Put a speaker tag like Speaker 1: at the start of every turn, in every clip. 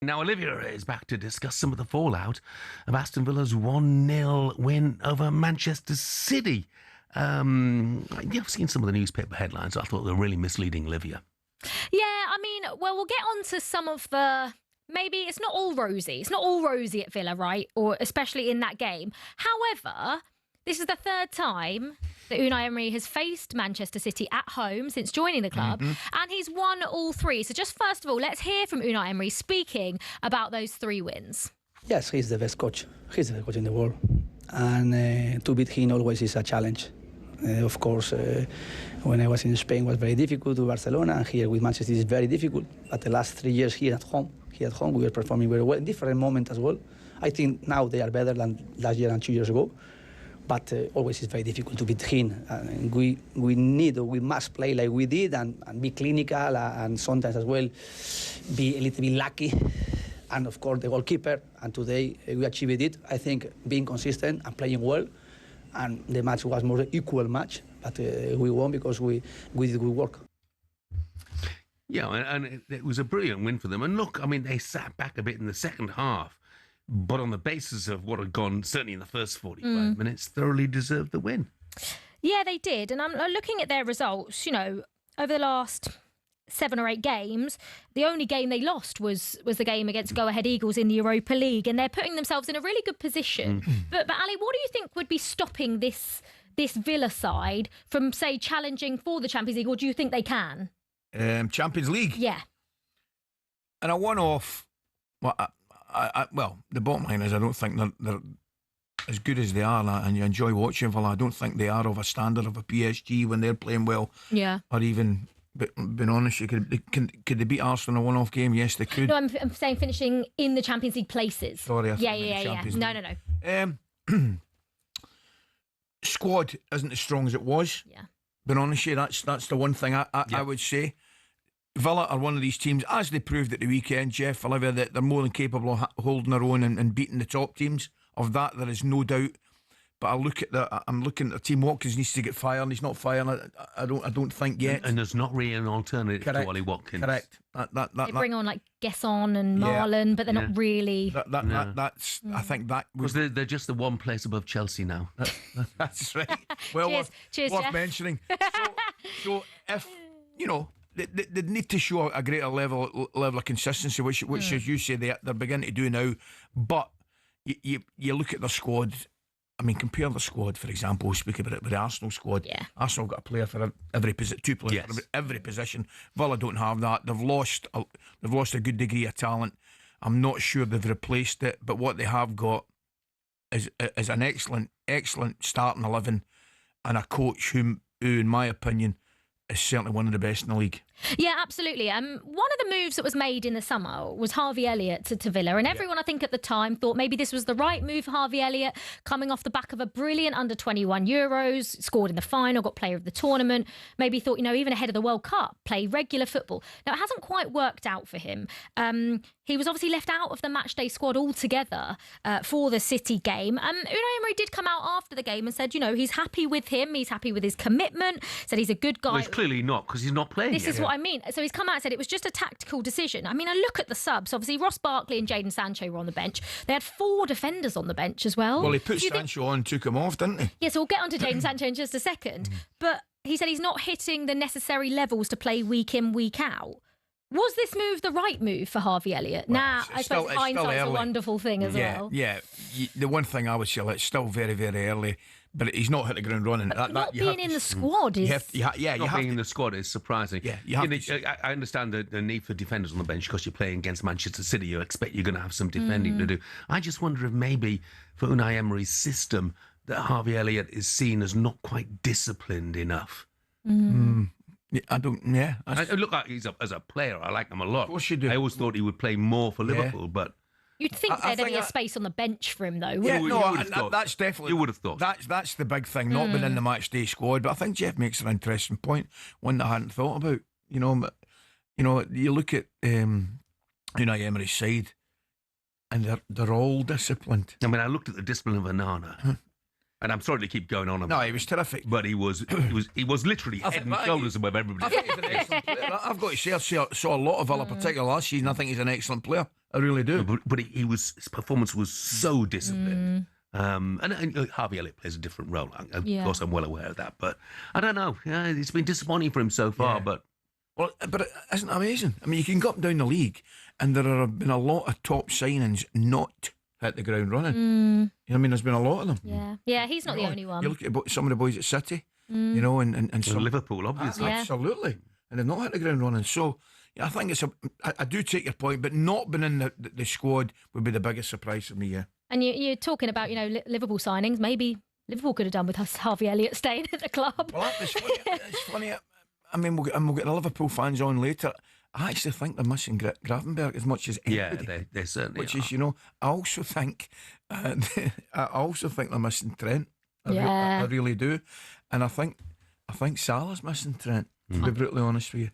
Speaker 1: Now, Olivia is back to discuss some of the fallout of Aston Villa's 1-0 win over Manchester City. I've seen some of the newspaper headlines. I thought they were really misleading, Olivia.
Speaker 2: Yeah, I mean, well, we'll get on to some of the... Maybe it's not all rosy. It's not all rosy at Villa, right? Or especially in that game. However, this is the third time that Unai Emery has faced Manchester City at home since joining the club, and he's won all three. So just first of all, let's hear from Unai Emery speaking about those 3 wins.
Speaker 3: Yes, he's the best coach. He's the best coach in the world. And to beat him always is a challenge. Of course, when I was in Spain, it was very difficult to Barcelona, and here with Manchester it's very difficult. But the last 3 years here at home, we were performing very well in different moments as well. I think now they are better than last year and 2 years ago. But always it's very difficult to beat him. And we must play like we did and be clinical and sometimes as well be a little bit lucky. And of course the goalkeeper. And today we achieved it. I think being consistent and playing well. And the match was more equal match, but we won because we did good work.
Speaker 1: Yeah, and it was a brilliant win for them. And look, I mean, they sat back a bit in the second half, but on the basis of what had gone, certainly in the first 45 minutes, thoroughly deserved the win.
Speaker 2: Yeah, they did. And I'm looking at their results, you know, over the last 7 or 8 games, the only game they lost was the game against Go Ahead Eagles in the Europa League, and they're putting themselves in a really good position. But Ali, what do you think would be stopping this Villa side from, say, challenging for the Champions League, or do you think they can?
Speaker 4: Champions League?
Speaker 2: Yeah.
Speaker 4: And a one-off, well, the bottom line is I don't think they're as good as they are, and you enjoy watching Villa. I don't think they are of a standard of a PSG when they're playing well.
Speaker 2: Yeah.
Speaker 4: Or even... But being honest, could they beat Arsenal in a one-off game? Yes, they could.
Speaker 2: No, I'm saying finishing in the Champions League places.
Speaker 4: Sorry,
Speaker 2: yeah. No.
Speaker 4: Squad isn't as strong as it was.
Speaker 2: Yeah.
Speaker 4: Being honest, that's the one thing I would say. Villa are one of these teams, as they proved at the weekend, Jeff, Olivia, that they're more than capable of holding their own and beating the top teams. Of that, there is no doubt. But I'm looking at the team. Watkins needs to get fired, and he's not firing. I don't think yet.
Speaker 1: And there's not really an alternative to Ollie Watkins.
Speaker 4: Correct.
Speaker 2: They bring on like Gesson and Marlon, but they're not really.
Speaker 4: That's. I think that was.
Speaker 1: Because they're just the one place above Chelsea now.
Speaker 4: That's right. Well,
Speaker 2: cheers,
Speaker 4: worth
Speaker 2: Jeff.
Speaker 4: mentioning. So if you know. They need to show a greater level of consistency, which as you say, they're beginning to do now. But you look at their squad. I mean, compare the squad, for example. Speak about it with the Arsenal squad. Yeah. Arsenal got a player for every position, 2 players for every position. Villa don't have that. They've lost a good degree of talent. I'm not sure they've replaced it, but what they have got is an excellent starting 11 and a coach who, in my opinion, is certainly one of the best in the league.
Speaker 2: Yeah, absolutely. One of the moves that was made in the summer was Harvey Elliott to Villa, and everyone I think at the time thought maybe this was the right move for Harvey Elliott, coming off the back of a brilliant under-21 Euros, scored in the final, got player of the tournament, maybe thought, even ahead of the World Cup, play regular football. Now, it hasn't quite worked out for him. He was obviously left out of the matchday squad altogether for the City game. Unai Emery did come out after the game and said, he's happy with him, he's happy with his commitment, said he's a good guy.
Speaker 1: Well, it's clearly not, because he's not playing
Speaker 2: This is what I mean. So he's come out and said it was just a tactical decision. I mean, I look at the subs. Obviously, Ross Barkley and Jadon Sancho were on the bench. They had 4 defenders on the bench as well.
Speaker 4: Well, he put Sancho on and took him off, didn't he?
Speaker 2: Yeah, so we'll get on to Jadon Sancho in just a second. But he said he's not hitting the necessary levels to play week in, week out. Was this move the right move for Harvey Elliott? Well, I suppose hindsight's a wonderful thing as well.
Speaker 4: Yeah, the one thing I would say, it's still very, very early, but he's not hit the ground running.
Speaker 2: Not being in the squad is...
Speaker 1: Not being in the squad is surprising.
Speaker 4: Yeah,
Speaker 1: I understand the need for defenders on the bench because you're playing against Manchester City. You expect you're going to have some defending to do. I just wonder if maybe for Unai Emery's system that Harvey Elliott is seen as not quite disciplined enough.
Speaker 4: I don't. Yeah,
Speaker 1: look, as a player, I like him a lot.
Speaker 4: Of course you do.
Speaker 1: I always thought he would play more for Liverpool, but
Speaker 2: you'd think there'd be a space on the bench for him, though.
Speaker 4: That's definitely.
Speaker 1: You would have thought.
Speaker 4: That's the big thing, not being in the match day squad. But I think Jeff makes an interesting point, one that I hadn't thought about. You look at Unai Emery's side, and they're all disciplined.
Speaker 1: I mean, I looked at the discipline of Onana. And I'm sorry to keep going on about
Speaker 4: No, he was terrific.
Speaker 1: But he was literally head and shoulders above everybody.
Speaker 4: I think he's an excellent player. I've got to say, I saw a lot of Villa, particularly last season. I think he's an excellent player. I really do.
Speaker 1: But his performance was so disciplined. And Harvey Elliott plays a different role. Of course, I'm well aware of that. But I don't know. Yeah, it's been disappointing for him so far.
Speaker 4: Yeah.
Speaker 1: But
Speaker 4: But isn't it amazing? I mean, you can go up and down the league, and there have been a lot of top signings not hit the ground running. You know what I mean? There's been a lot of them.
Speaker 2: Yeah, he's not the only one.
Speaker 4: You look at some of the boys at City, you know, and some,
Speaker 1: Liverpool, obviously.
Speaker 4: absolutely, and they've not hit the ground running. So yeah, I think I do take your point, but not being in the squad would be the biggest surprise for me. Yeah.
Speaker 2: And you're talking about, Liverpool signings. Maybe Liverpool could have done with Harvey Elliott staying at the club.
Speaker 4: Well, it's funny. I mean, we'll get the Liverpool fans on later. I actually think they're missing Gravenberch as much as anybody.
Speaker 1: Yeah, they certainly
Speaker 4: Which
Speaker 1: are.
Speaker 4: is, I also think they're missing Trent.
Speaker 2: Yeah.
Speaker 4: I really do, and I think Salah's missing Trent. To be brutally honest with you.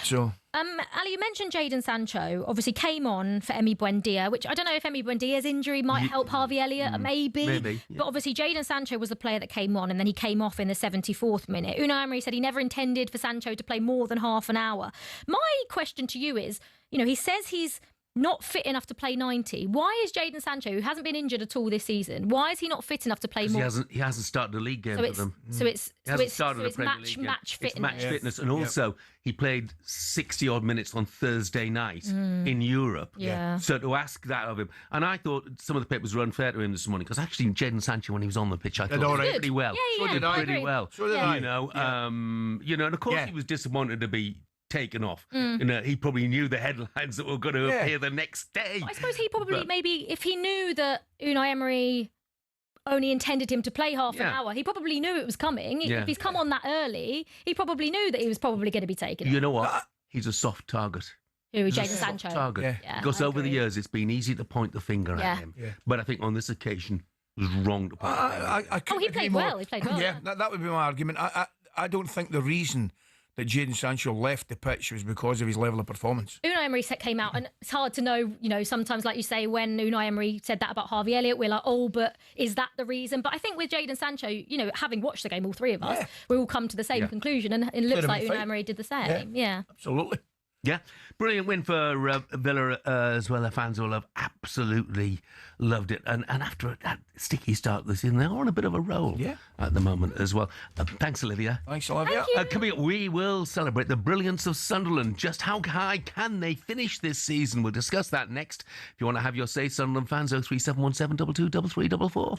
Speaker 4: So,
Speaker 2: Ali, you mentioned Jadon Sancho obviously came on for Emi Buendia, which I don't know if Emi Buendia's injury might help Harvey Elliott, maybe.
Speaker 1: Yeah.
Speaker 2: But obviously Jadon Sancho was the player that came on, and then he came off in the 74th minute. Unai Emery said he never intended for Sancho to play more than half an hour. My question to you is, he says he's not fit enough to play 90. Why is Jadon Sancho, who hasn't been injured at all this season, why is he not fit enough to play more?
Speaker 1: He hasn't started a league game for them.
Speaker 2: So it's
Speaker 1: match
Speaker 2: fitness.
Speaker 1: It's match fitness, and also he played 60 odd minutes on Thursday night in Europe.
Speaker 2: Yeah.
Speaker 1: So to ask that of him, and I thought some of the papers were unfair to him this morning because actually Jadon Sancho, when he was on the pitch, I thought he did pretty well.
Speaker 2: Yeah,
Speaker 1: So did
Speaker 2: I
Speaker 1: pretty
Speaker 2: agree.
Speaker 1: well.
Speaker 4: So did I.
Speaker 1: And of course he was disappointed to be taken off. He probably knew the headlines that were going to appear the next day.
Speaker 2: I suppose he probably, maybe if he knew that Unai Emery only intended him to play half an hour, he probably knew it was coming.
Speaker 1: Yeah.
Speaker 2: If he's come on that early, he probably knew that he was probably going to be taken off.
Speaker 1: You know what? He's a soft target.
Speaker 2: Who,
Speaker 1: He's a
Speaker 2: Jadon
Speaker 1: soft
Speaker 2: Sancho?
Speaker 1: target.
Speaker 2: Yeah,
Speaker 1: Because
Speaker 2: I
Speaker 1: over the
Speaker 2: agree.
Speaker 1: years, it's been easy to point the finger at him.
Speaker 4: Yeah.
Speaker 1: But I think on this occasion, it was wrong to point the finger.
Speaker 4: I couldn't
Speaker 2: he
Speaker 4: agree
Speaker 2: played
Speaker 4: more.
Speaker 2: well. He played well.
Speaker 4: Yeah, that would be my argument. I don't think the reason that Jadon Sancho left the pitch was because of his level of performance.
Speaker 2: Unai Emery came out, and it's hard to know, sometimes, like you say, when Unai Emery said that about Harvey Elliott, we're like, oh, but is that the reason? But I think with Jadon Sancho, having watched the game, all three of us, we all come to the same conclusion, and it looks like Unai Emery did the same. Yeah.
Speaker 4: Absolutely.
Speaker 1: Yeah, brilliant win for Villa as well. Their fans will have absolutely loved it. And after that sticky start this season, they're on a bit of a roll at the moment as well. Thanks, Olivia.
Speaker 4: Thanks, Olivia.
Speaker 1: Coming up, we will celebrate the brilliance of Sunderland. Just how high can they finish this season? We'll discuss that next. If you want to have your say, Sunderland fans, 03717 22 3344.